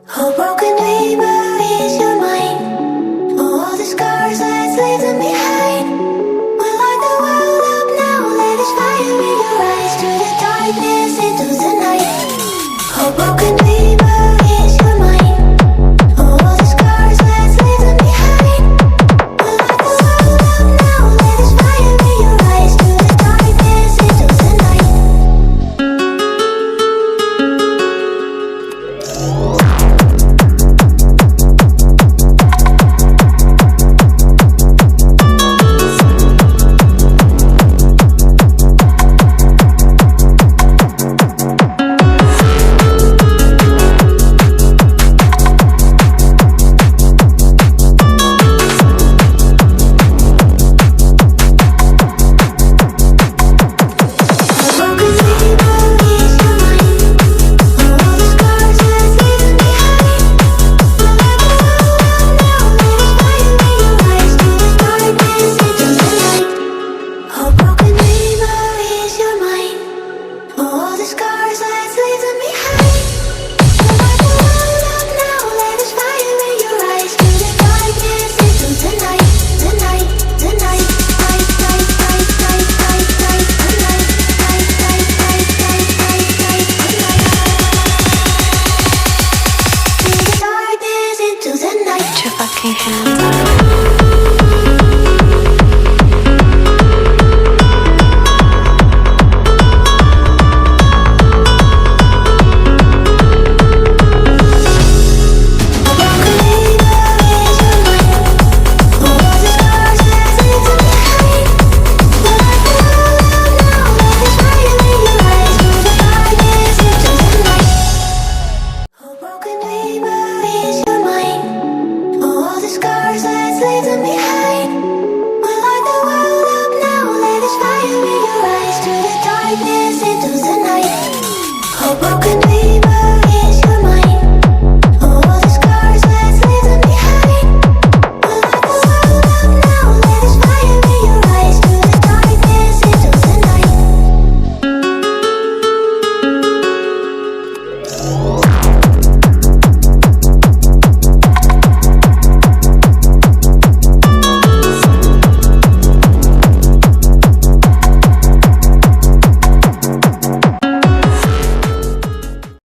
Oh, broken dreamer, is your mind? Oh, all the scars that's leaving behind. We'll light the world up now, let us fire in your eyes. Through the darkness into the night. Oh, broken dreamer, is your mind? Oh, all the scars that's leaving behind. We'll light the world up now, let us fire in your eyes. Through the darkness into the night. Broken